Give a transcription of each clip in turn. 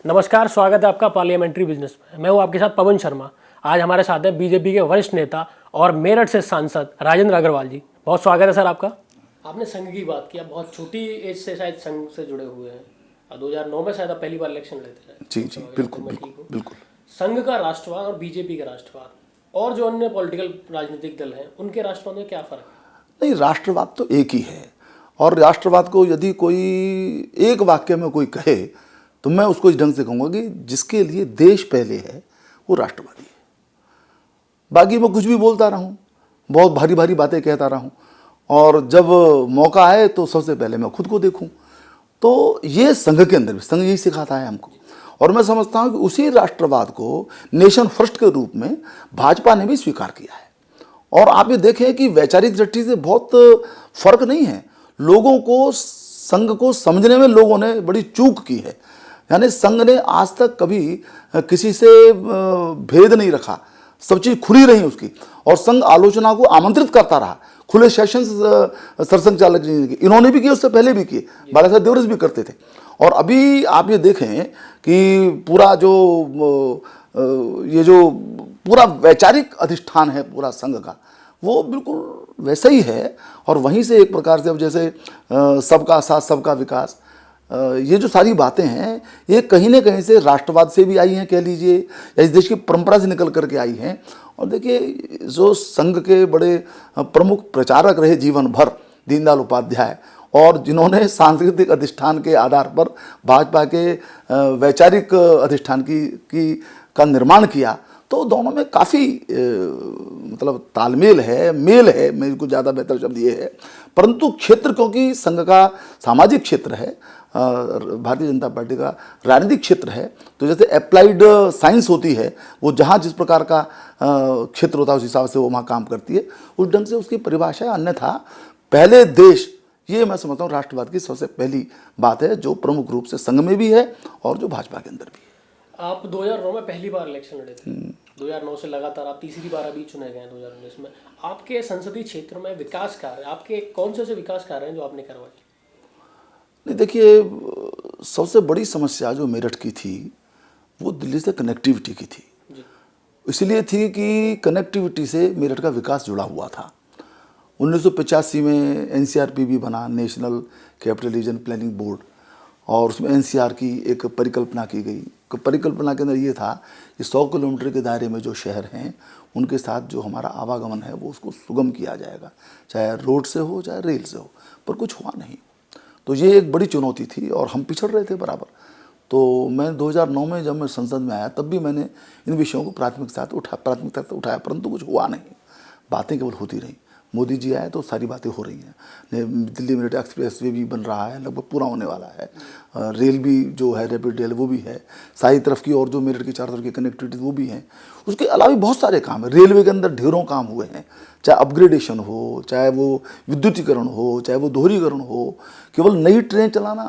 नमस्कार, स्वागत है आपका पार्लियामेंट्री बिजनेस में। मैं हूं आपके साथ पवन शर्मा। आज हमारे साथ है बीजेपी के वरिष्ठ नेता और मेरठ से सांसद राजेंद्र अग्रवाल जी। बहुत स्वागत है सर आपका। आपने संघ की बात की, आप बहुत छोटी एज से शायद संघ से जुड़े हुए हैं। 2009 में शायद आप पहली बार इलेक्शन लड़े थे। जी जी, बिल्कुल बिल्कुल बिल्कुल। संघ का राष्ट्रवाद और बीजेपी का राष्ट्रवाद और जो अन्य पॉलिटिकल राजनीतिक दल हैं उनके राष्ट्रवाद में क्या फर्क है? नहीं, राष्ट्रवाद तो एक ही है, और राष्ट्रवाद को यदि कोई एक वाक्य में कोई कहे तो मैं उसको इस ढंग से कहूँगा कि जिसके लिए देश पहले है वो राष्ट्रवादी है। बाकी मैं कुछ भी बोलता रहा हूँ, बहुत भारी भारी बातें कहता रहा हूँ, और जब मौका आए तो सबसे पहले मैं खुद को देखूँ। तो ये संघ के अंदर भी संघ यही सिखाता है हमको, और मैं समझता हूँ कि उसी राष्ट्रवाद को नेशन फर्स्ट के रूप में भाजपा ने भी स्वीकार किया है। और आप ये देखें कि वैचारिक दृष्टि से बहुत फर्क नहीं है। लोगों को संघ को समझने में लोगों ने बड़ी चूक की है। यानी संघ ने आज तक कभी किसी से भेद नहीं रखा, सब चीज़ खुली रही उसकी, और संघ आलोचना को आमंत्रित करता रहा। खुले सेशन सरसंघ चालक जी ने, इन्होंने भी किए, उससे पहले भी किए, बाला साहब देवरस भी करते थे। और अभी आप ये देखें कि पूरा जो पूरा वैचारिक अधिष्ठान है पूरा संघ का, वो बिल्कुल वैसा ही है। और वहीं से एक प्रकार से अब जैसे सबका साथ सबका विकास, ये जो सारी बातें हैं ये कहीं ना कहीं से राष्ट्रवाद से भी आई हैं, कह लीजिए, या इस देश की परंपरा से निकल करके आई हैं। और देखिए, जो संघ के बड़े प्रमुख प्रचारक रहे जीवन भर, दीनदयाल उपाध्याय, और जिन्होंने सांस्कृतिक अधिष्ठान के आधार पर भाजपा के वैचारिक अधिष्ठान का निर्माण किया, तो दोनों में काफ़ी मतलब तालमेल है, मेल है, मेरे को ज़्यादा बेहतर शब्द ये है। परंतु क्षेत्र, क्योंकि संघ का सामाजिक क्षेत्र है, भारतीय जनता पार्टी का राजनीतिक क्षेत्र है, तो जैसे अप्लाइड साइंस होती है, वो जहाँ जिस प्रकार का क्षेत्र होता है उस हिसाब से वो वहाँ काम करती है, उस ढंग से उसकी परिभाषा है। अन्यथा पहले देश, ये मैं समझता हूँ राष्ट्रवाद की सबसे पहली बात है, जो प्रमुख रूप से संघ में भी है और जो भाजपा के अंदर भी है। आप 2009 में पहली बार इलेक्शन लड़े थे। 2009 से लगातार आप तीसरी बार अभी चुने गए हैं 2019 में। आपके संसदीय क्षेत्र में विकास कार्य, आपके कौन से विकास कार्य हैं जो आपने करवाए? नहीं, देखिए, सबसे बड़ी समस्या जो मेरठ की थी वो दिल्ली से कनेक्टिविटी की थी। इसलिए थी कि कनेक्टिविटी से मेरठ का विकास जुड़ा हुआ था। 1985 में एनसीआरपी भी बना, national capital region planning board, और उसमें एनसीआर की एक परिकल्पना की गई। परिकल्पना के अंदर ये था कि 100 किलोमीटर के दायरे में जो शहर हैं उनके साथ जो हमारा आवागमन है वो उसको सुगम किया जाएगा, चाहे रोड से हो चाहे रेल से हो, पर कुछ हुआ नहीं। तो ये एक बड़ी चुनौती थी और हम पिछड़ रहे थे बराबर। तो मैं 2009 में जब मैं संसद में आया तब भी मैंने इन विषयों को प्राथमिकता से उठाया, परंतु कुछ हुआ नहीं, बातें केवल होती रहीं। मोदी जी आए तो सारी बातें हो रही हैं। दिल्ली मेरठ एक्सप्रेसवे भी बन रहा है, लगभग पूरा होने वाला है। रेल भी जो है, रैपिड रेल, वो भी है सारी तरफ की, और जो मेरठ की चारों तरफ की कनेक्टिविटी वो भी है। उसके अलावा भी बहुत सारे काम है। रेलवे के अंदर ढेरों काम हुए हैं, चाहे अपग्रेडेशन हो, चाहे वो विद्युतीकरण हो, चाहे वो दोहरीकरण हो। केवल नई ट्रेन चलाना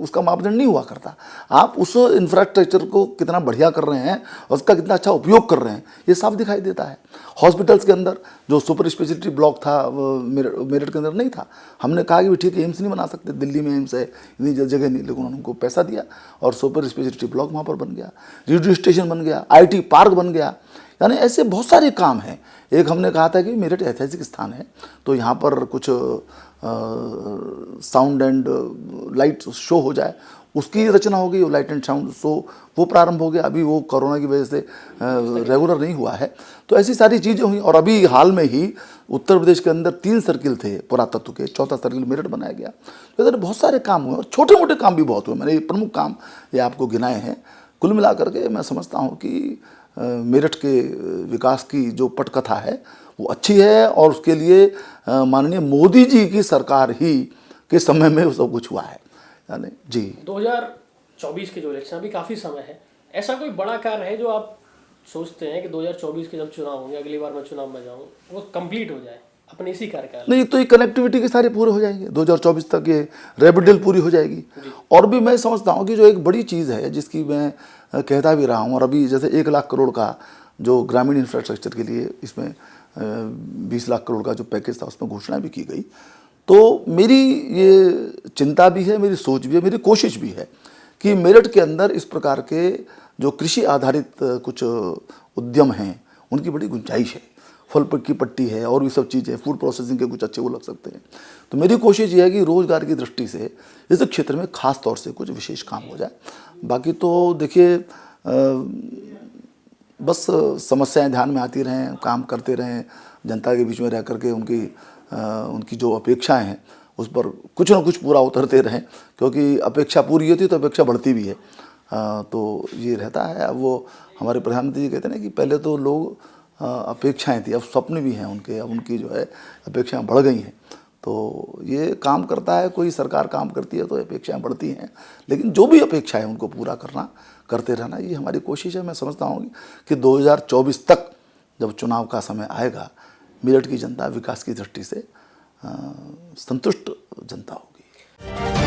उसका मापदंड नहीं हुआ करता, आप उस इंफ्रास्ट्रक्चर को कितना बढ़िया कर रहे हैं और उसका कितना अच्छा उपयोग कर रहे हैं, ये साफ दिखाई देता है। हॉस्पिटल्स के अंदर जो सुपर स्पेशलिटी ब्लॉक था मेरठ के अंदर नहीं था। हमने कहा कि ठीक है, एम्स नहीं बना सकते, दिल्ली में एम्स है, इतनी जगह नहीं, लेकिन उन्होंने हमको पैसा दिया और सुपर स्पेशलिटी ब्लॉक वहाँ पर बन गया, रेडियो स्टेशन बन गया, IT पार्क बन गया। यानी ऐसे बहुत सारे काम हैं। एक हमने कहा था कि मेरठ ऐतिहासिक स्थान है, तो यहाँ पर कुछ साउंड एंड लाइट शो हो जाए, उसकी रचना हो गई। लाइट एंड साउंड शो वो प्रारंभ हो गया, अभी वो कोरोना की वजह से रेगुलर नहीं हुआ है। तो ऐसी सारी चीज़ें हुई। और अभी हाल में ही उत्तर प्रदेश के अंदर 3 सर्किल थे पुरातत्व के, 4था सर्किल मेरठ बनाया गया। तो इधर बहुत सारे काम हुए और छोटे मोटे काम भी बहुत हुए। मैंने ये प्रमुख काम ये आपको गिनाए हैं। कुल मिलाकर के मैं समझता हूँ कि मेरठ के विकास की जो पटकथा है वो अच्छी है, और उसके लिए माननीय मोदी जी की सरकार ही के समय में वो सब कुछ हुआ है। यानी जी 2024 के जो इलेक्शन, अभी काफ़ी समय है, ऐसा कोई बड़ा कार्य है जो आप सोचते हैं कि 2024 के जब चुनाव होंगे, अगली बार मैं चुनाव में जाऊँ, वो कंप्लीट हो जाए अपने इसी कार्यकाल? नहीं, तो ये कनेक्टिविटी के सारे पूरे हो जाएंगे 2024 तक, ये रैपिड रेल पूरी हो जाएगी। और भी मैं समझता हूँ कि जो एक बड़ी चीज़ है जिसकी मैं कहता भी रहा हूँ, और अभी जैसे 1 लाख करोड़ का जो ग्रामीण इंफ्रास्ट्रक्चर के लिए इसमें 20 लाख करोड़ का जो पैकेज था उसमें घोषणा भी की गई। तो मेरी ये चिंता भी है, मेरी सोच भी है, मेरी कोशिश भी है कि मेरठ के अंदर इस प्रकार के जो कृषि आधारित कुछ उद्यम हैं उनकी बड़ी गुंजाइश है। फल की पट्टी है और भी सब चीज़ें, फूड प्रोसेसिंग के कुछ अच्छे वो लग सकते हैं। तो मेरी कोशिश ये है कि रोज़गार की दृष्टि से इस क्षेत्र में खास तौर से कुछ विशेष काम हो जाए। बाकी तो देखिए बस समस्याएं ध्यान में आती रहें, काम करते रहें, जनता के बीच में रह करके उनकी जो अपेक्षाएं हैं उस पर कुछ ना कुछ पूरा उतरते रहें, क्योंकि अपेक्षा पूरी होती है तो अपेक्षा बढ़ती भी है। तो ये रहता है। अब वो हमारे प्रधानमंत्री जी कहते हैं ना कि पहले तो लोग अपेक्षाएं थी, अब स्वप्न भी हैं उनके, अब उनकी जो है अपेक्षाएं बढ़ गई हैं। तो ये काम करता है, कोई सरकार काम करती है तो अपेक्षाएं बढ़ती हैं, लेकिन जो भी अपेक्षा है उनको पूरा करते रहना ये हमारी कोशिश है। मैं समझता हूँ कि 2024 तक जब चुनाव का समय आएगा, मेरठ की जनता विकास की दृष्टि से संतुष्ट जनता होगी।